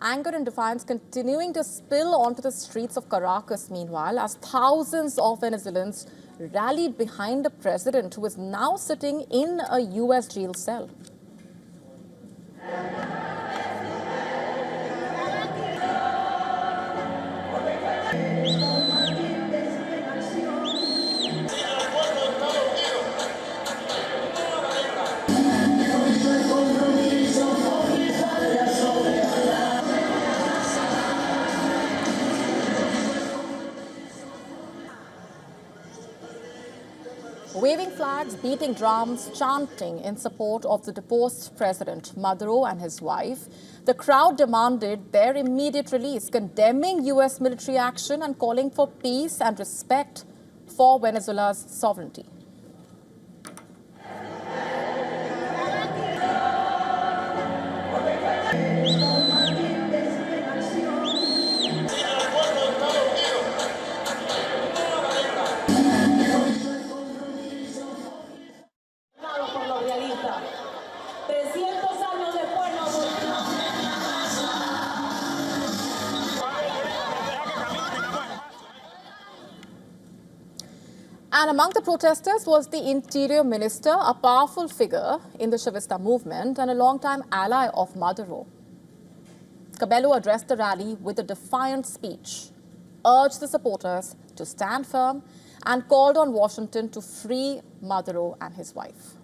Anger and defiance continuing to spill onto the streets of Caracas, meanwhile, as thousands of Venezuelans rallied behind a president who is now sitting in a U.S. jail cell. Waving flags, beating drums, chanting in support of the deposed president, Maduro and his wife. The crowd demanded their immediate release, condemning U.S. military action and calling for peace and respect for Venezuela's sovereignty. And among the protesters was the Interior Minister, a powerful figure in the Chavista movement and a longtime ally of Maduro. Cabello addressed the rally with a defiant speech, urged the supporters to stand firm and called on Washington to free Maduro and his wife.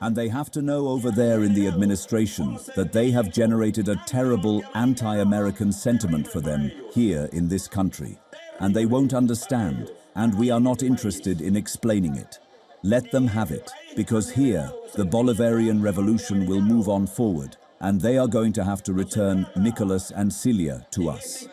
And they have to know over there in the administration that they have generated a terrible anti-American sentiment for them here in this country. And they won't understand, and we are not interested in explaining it. Let them have it, because here the Bolivarian revolution will move on forward, and they are going to have to return Nicolas and Celia to us.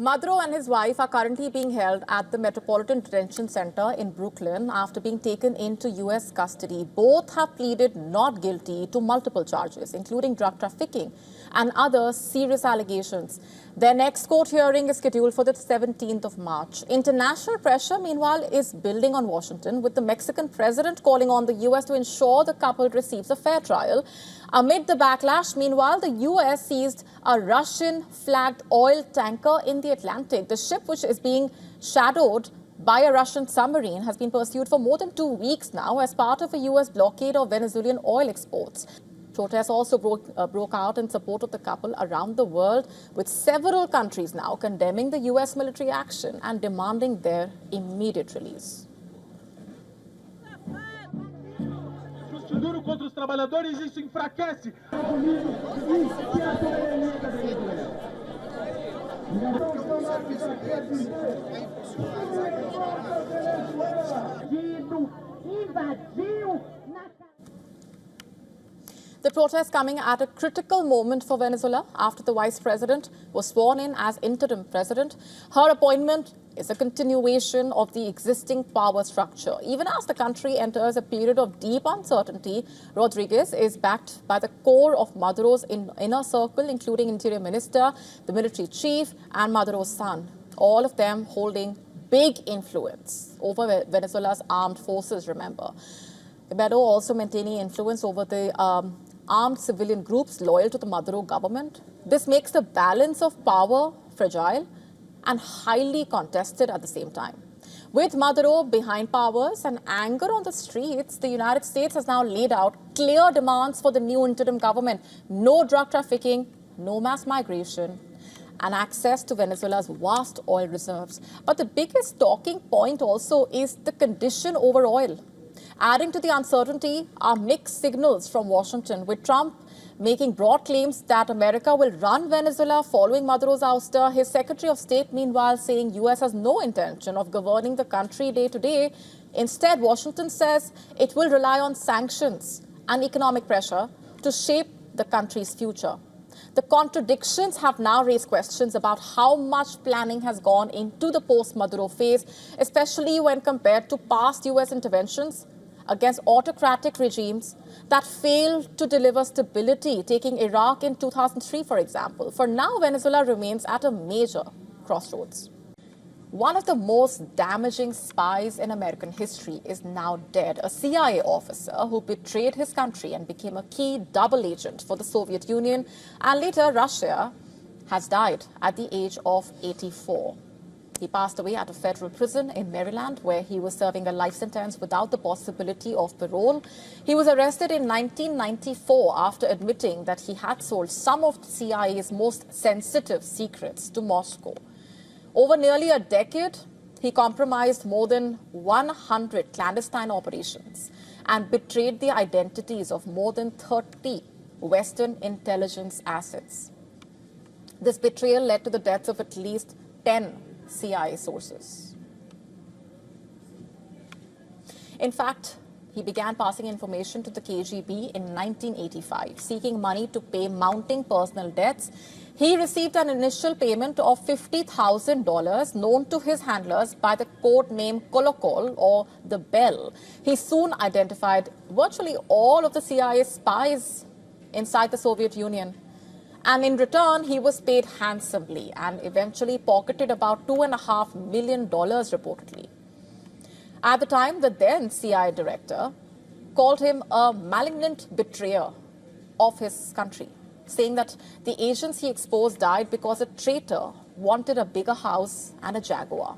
Maduro and his wife are currently being held at the Metropolitan Detention Center in Brooklyn after being taken into U.S. custody. Both have pleaded not guilty to multiple charges, including drug trafficking and other serious allegations. Their next court hearing is scheduled for the 17th of March. International pressure, meanwhile, is building on Washington, with the Mexican president calling on the U.S. to ensure the couple receives a fair trial. Amid the backlash, meanwhile, the U.S. seized a Russian-flagged oil tanker in the Atlantic. The ship, which is being shadowed by a Russian submarine, has been pursued for more than 2 weeks now as part of a U.S. blockade of Venezuelan oil exports. Protests also broke out in support of the couple around the world, with several countries now condemning the U.S. military action and demanding their immediate release. Duro contra os trabalhadores, isso enfraquece. The protest coming at a critical moment for Venezuela after the vice president was sworn in as interim president. Her appointment is a continuation of the existing power structure. Even as the country enters a period of deep uncertainty, Rodriguez is backed by the core of Maduro's inner circle, including Interior Minister, the military chief, and Maduro's son, all of them holding big influence over Venezuela's armed forces, remember. Cabello also maintaining influence over the armed civilian groups loyal to the Maduro government. This makes the balance of power fragile and highly contested at the same time. With Maduro behind powers and anger on the streets, the United States has now laid out clear demands for the new interim government: no drug trafficking, no mass migration, and access to Venezuela's vast oil reserves. But the biggest talking point also is the condition over oil. Adding to the uncertainty are mixed signals from Washington, with Trump making broad claims that America will run Venezuela following Maduro's ouster. His Secretary of State, meanwhile, saying U.S. has no intention of governing the country day to day. Instead, Washington says it will rely on sanctions and economic pressure to shape the country's future. The contradictions have now raised questions about how much planning has gone into the post-Maduro phase, especially when compared to past U.S. interventions. against autocratic regimes that failed to deliver stability, taking Iraq in 2003, for example. For now, Venezuela remains at a major crossroads. One of the most damaging spies in American history is now dead, a CIA officer who betrayed his country and became a key double agent for the Soviet Union and later Russia, has died at the age of 84. He passed away at a federal prison in Maryland, where he was serving a life sentence without the possibility of parole. He was arrested in 1994 after admitting that he had sold some of the CIA's most sensitive secrets to Moscow. Over nearly a decade, he compromised more than 100 clandestine operations and betrayed the identities of more than 30 Western intelligence assets. This betrayal led to the deaths of at least 10 CIA sources. In fact, he began passing information to the KGB in 1985, seeking money to pay mounting personal debts. He received an initial payment of $50,000 known to his handlers by the code name Kolokol or the Bell. He soon identified virtually all of the CIA spies inside the Soviet Union. And in return, he was paid handsomely and eventually pocketed about $2.5 million reportedly. At the time, the then CIA director called him a malignant betrayer of his country, saying that the agents he exposed died because a traitor wanted a bigger house and a Jaguar.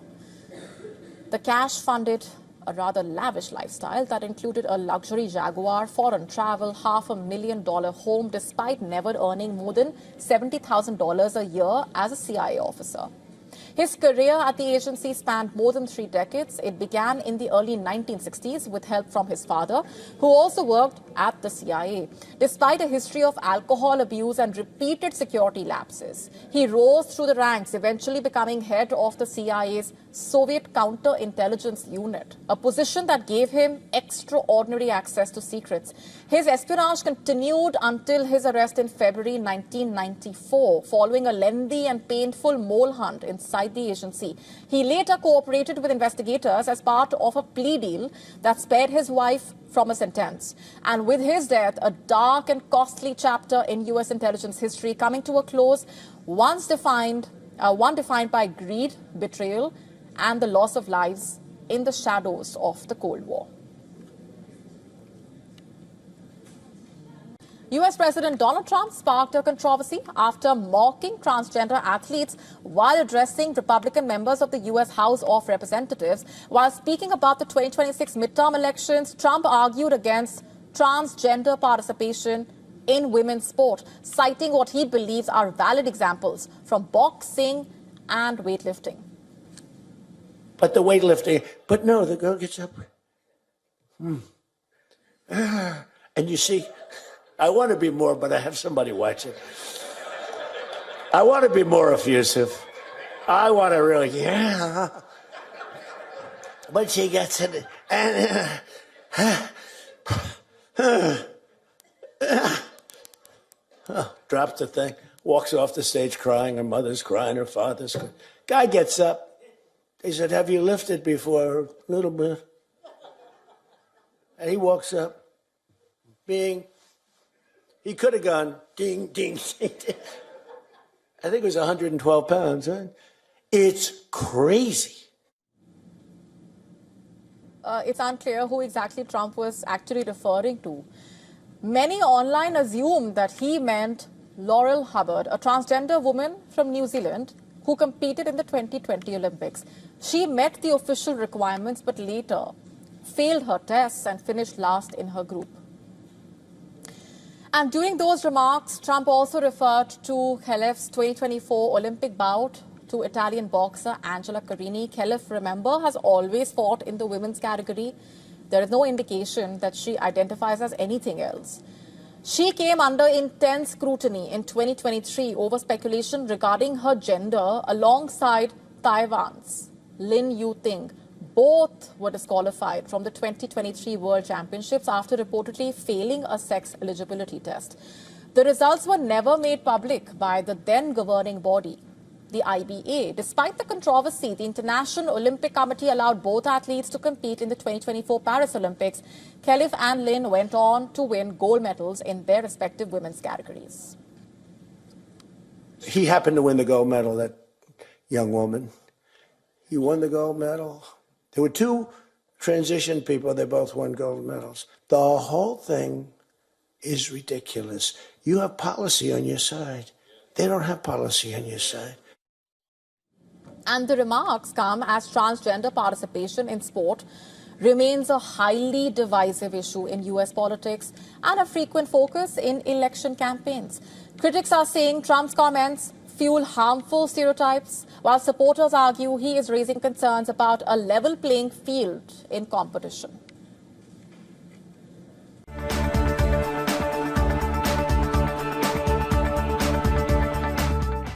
The cash funded a rather lavish lifestyle that included a luxury Jaguar, foreign travel, $500,000 home, despite never earning more than $70,000 a year as a CIA officer. His career at the agency spanned more than 3 decades. It began in the early 1960s with help from his father, who also worked at the CIA. Despite a history of alcohol abuse and repeated security lapses, he rose through the ranks, eventually becoming head of the CIA's Soviet Counterintelligence Unit, a position that gave him extraordinary access to secrets. His espionage continued until his arrest in February 1994, following a lengthy and painful mole hunt inside the agency. He later cooperated with investigators as part of a plea deal that spared his wife from a sentence. And with his death, a dark and costly chapter in U.S. intelligence history coming to a close, one defined by greed, betrayal, and the loss of lives in the shadows of the Cold War. U.S. President Donald Trump sparked a controversy after mocking transgender athletes while addressing Republican members of the U.S. House of Representatives. While speaking about the 2026 midterm elections, Trump argued against transgender participation in women's sport, citing what he believes are valid examples from boxing and weightlifting. But the weightlifting, but no, the girl gets up. And you see, I want to be more, but I have somebody watching. I want to be more effusive. I want to really, yeah. But she gets it, and drops the thing, walks off the stage crying. Her mother's crying, her father's crying. Guy gets up. He said, "Have you lifted before?" A little bit. And he walks up, bing. He could have gone ding, ding, ding, ding. I think it was 112 pounds, huh? It's crazy. It's unclear who exactly Trump was actually referring to. Many online assume that he meant Laurel Hubbard, a transgender woman from New Zealand who competed in the 2020 Olympics. She met the official requirements, but later failed her tests and finished last in her group. And during those remarks, Trump also referred to Khelif's 2024 Olympic bout to Italian boxer Angela Carini. Khelif, remember, has always fought in the women's category. There is no indication that she identifies as anything else. She came under intense scrutiny in 2023 over speculation regarding her gender alongside Taiwan's Lin Yu-ting. Both were disqualified from the 2023 World Championships after reportedly failing a sex eligibility test. The results were never made public by the then governing body. the IBA. Despite the controversy, the International Olympic Committee allowed both athletes to compete in the 2024 Paris Olympics. Khalif and Lin went on to win gold medals in their respective women's categories. He happened to win the gold medal, that young woman. He won the gold medal. There were two transition people. They both won gold medals. The whole thing is ridiculous. You have policy on your side. They don't have policy on your side. And the remarks come as transgender participation in sport remains a highly divisive issue in US politics and a frequent focus in election campaigns. Critics are saying Trump's comments fuel harmful stereotypes, while supporters argue he is raising concerns about a level playing field in competition.